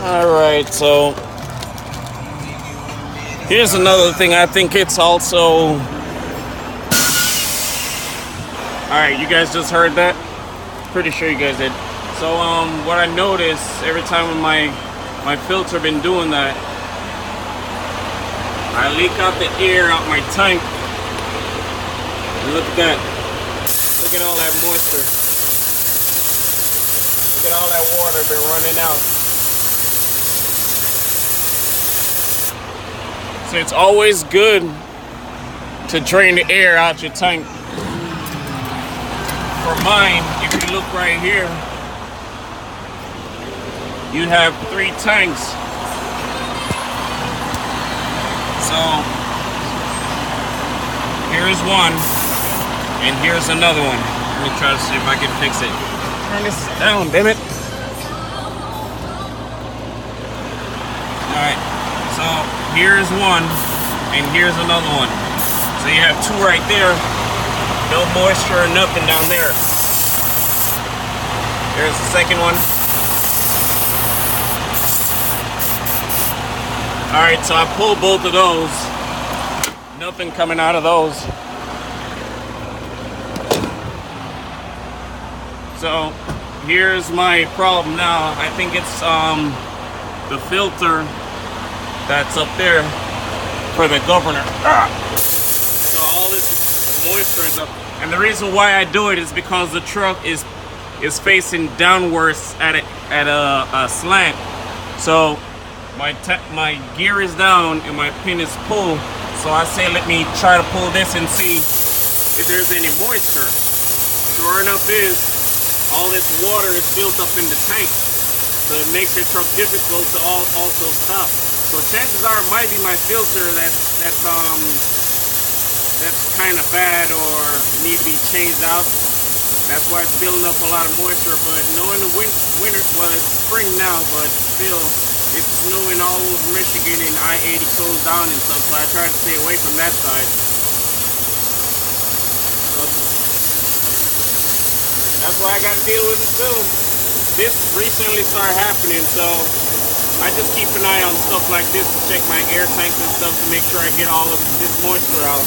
Alright, so here's another thing. I think it's also... Alright, you guys just heard that? Pretty sure you guys did. So what I noticed every time when my filter been doing that, I leak out the air out my tank. And look at that. Look at all that moisture. Look at all that water been running out. So it's always good to drain the air out your tank. For mine, if you look right here, you have 3 tanks. So here's one, and here's another one. Let me try to see if I can fix it. Turn this down, damn it. Alright, so here's one, and here's another one. So you have 2 right there. No moisture or nothing down there. Here's the second one. Alright, so I pulled both of those. Nothing coming out of those. So here's my problem now. I think it's the filter that's up there for the governor. So all this moisture is up. And the reason why I do it is because the truck is facing downwards at a slant. So my gear is down and my pin is pulled. So I say let me try to pull this and see if there's any moisture. Sure enough all this water is built up in the tank. So it makes your truck difficult to also stop. So chances are it might be my filter that's kind of bad or need to be changed out. That's why it's building up a lot of moisture. But knowing the winter, well, it's spring now, but still it's snowing all over Michigan and I-80 closed down and stuff. So I try to stay away from that side. So that's why I got to deal with it still. This recently started happening, so I just keep an eye on stuff like this to check my air tanks and stuff to make sure I get all of this moisture out.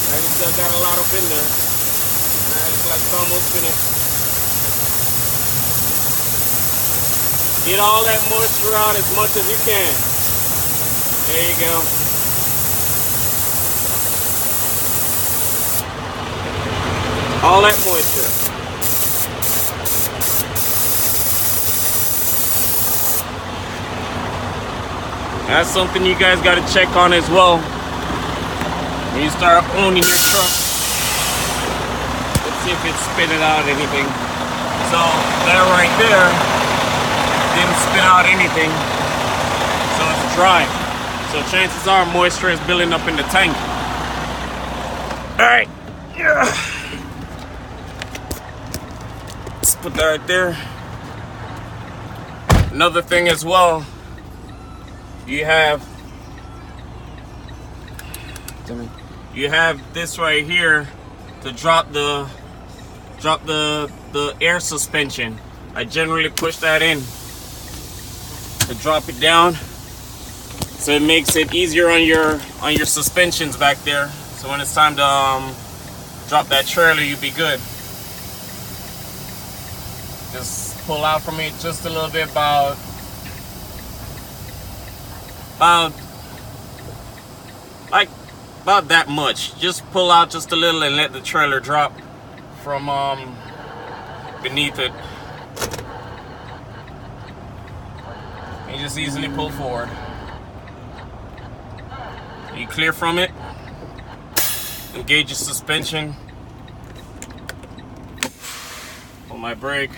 I still got a lot up in there. It's like it's almost finished. Get all that moisture out as much as you can. There you go. All that moisture. That's something you guys got to check on as well when you start owning your truck. Let's see if it's spitting out anything. So that right there didn't spit out anything, so it's dry. So chances are moisture is building up in the tank. All right. Yeah. Put that right there. Another thing as well, you have this right here to drop the air suspension. I generally push that in to drop it down, so it makes it easier on your suspensions back there. So when it's time to drop that trailer, you'll be good. Just pull out from it just a little bit, about that much. Just pull out just a little and let the trailer drop from beneath it. And you just easily pull forward. You clear from it. Engage your suspension. Pull my brake.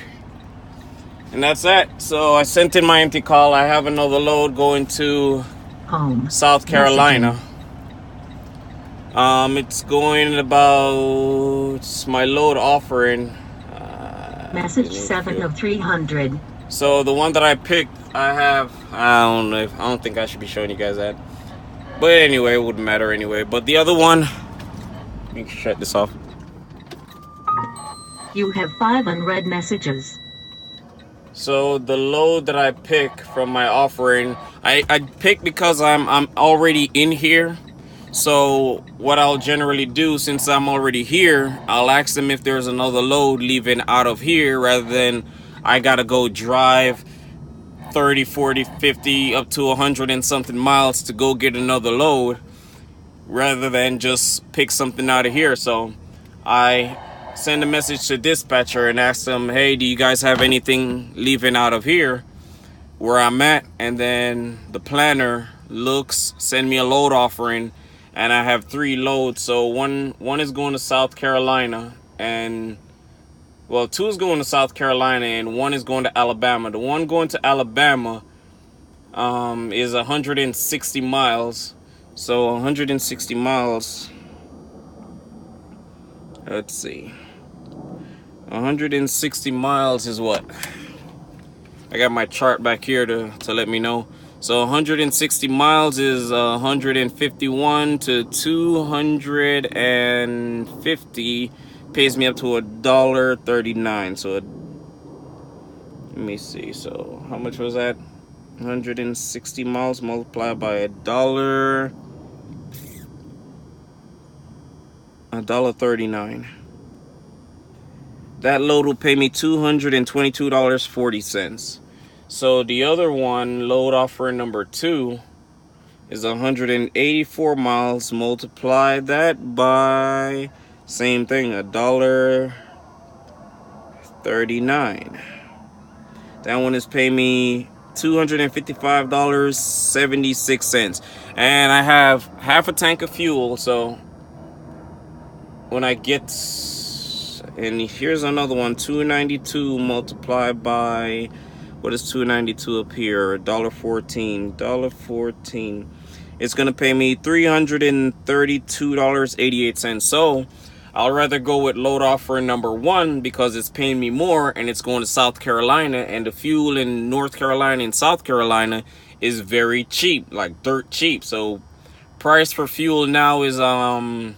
And that's that. So I sent in my empty call. I have another load going to South Carolina. It's going about my load offering. Message 7 of 300. So the one that I picked, I don't think I should be showing you guys that. But anyway, it wouldn't matter anyway. But the other one, let me shut this off. You have 5 unread messages. So the load that I pick from my offering, I pick because I'm already in here. So what I'll generally do, since I'm already here, I'll ask them if there's another load leaving out of here, rather than I gotta go drive 30, 40, 50, up to 100 and something miles to go get another load, rather than just pick something out of here. So I send a message to dispatcher and ask them, hey, do you guys have anything leaving out of here where I'm at? And then the planner looks, send me a load offering, and I have 3 loads. So one is going to South Carolina, and well, 2 is going to South Carolina, and 1 is going to Alabama. The one going to Alabama is 160 miles. So 160 miles, let's see, 160 miles is what? I got my chart back here to let me know. So 160 miles is 151 to 250, pays me up to $1.39. So let me see, so how much was that? 160 miles multiplied by $1.39. That load will pay me $222.40. So the other one, load offering number 2, is 184 miles. Multiply that by same thing, $1.39. That one is paying me $255.76. And I have half a tank of fuel, so when I get, and here's another one, 292 multiplied by, what is 292 up here? $1.14. It's gonna pay me $332.88. So I'll rather go with load offer number 1 because it's paying me more, and it's going to South Carolina, and the fuel in North Carolina and South Carolina is very cheap, like dirt cheap. So price for fuel now is I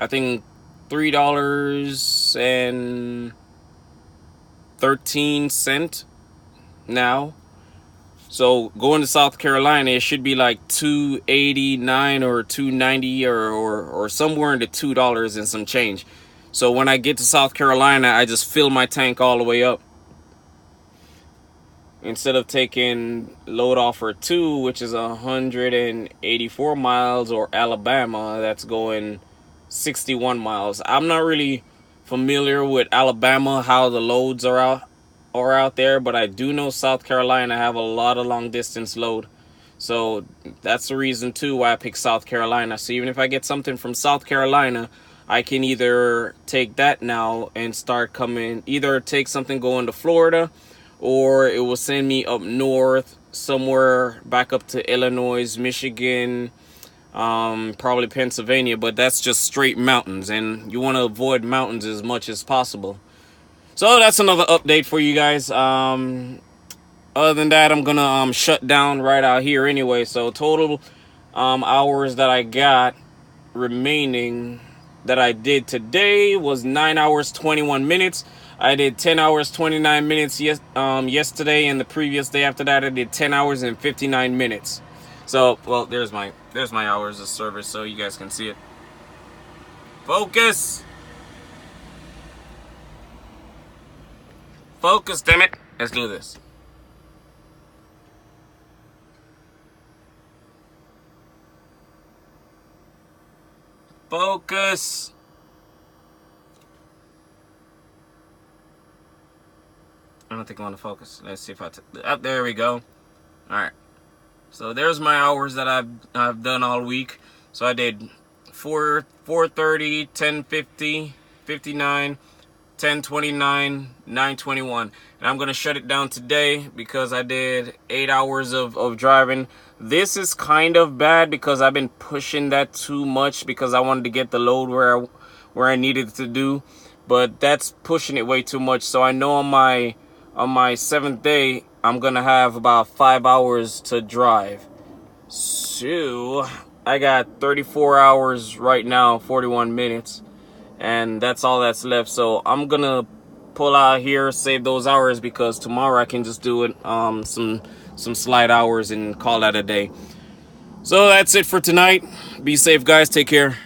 think $3.13 now. So going to South Carolina, it should be like $2.89 or $2.90 or somewhere in the $2 and some change. So when I get to South Carolina, I just fill my tank all the way up, instead of taking load offer 2, which is 184 miles, or Alabama, that's going 61 miles. I'm not really familiar with Alabama, how the loads are out there, but I do know South Carolina have a lot of long distance load. So that's the reason too why I picked South Carolina. So even if I get something from South Carolina, I can either take that now and start coming, either take something going to Florida, or it will send me up north somewhere back up to Illinois, Michigan, probably Pennsylvania, but that's just straight mountains, and you want to avoid mountains as much as possible. So that's another update for you guys. Other than that, I'm gonna shut down right out here anyway. So total hours that I got remaining that I did today was 9 hours 21 minutes. I did 10 hours 29 minutes yesterday, and the previous day after that I did 10 hours and 59 minutes. So, well, there's my hours of service, so you guys can see it. Focus! Focus, damn it! Let's do this. Focus! I don't think I want to focus. Let's see if up there we go. Alright. So there's my hours that I've done all week. So I did 4:30, 10:50, 59, 10:29, 9:21. And I'm gonna shut it down today because I did 8 hours of driving. This is kind of bad because I've been pushing that too much because I wanted to get the load where I needed to do, but that's pushing it way too much. So I know on my 7th day I'm gonna have about 5 hours to drive. So I got 34 hours right now, 41 minutes, and that's all that's left. So I'm gonna pull out here, save those hours, because tomorrow I can just do it some slight hours and call that a day. So that's it for tonight. Be safe, guys. Take care.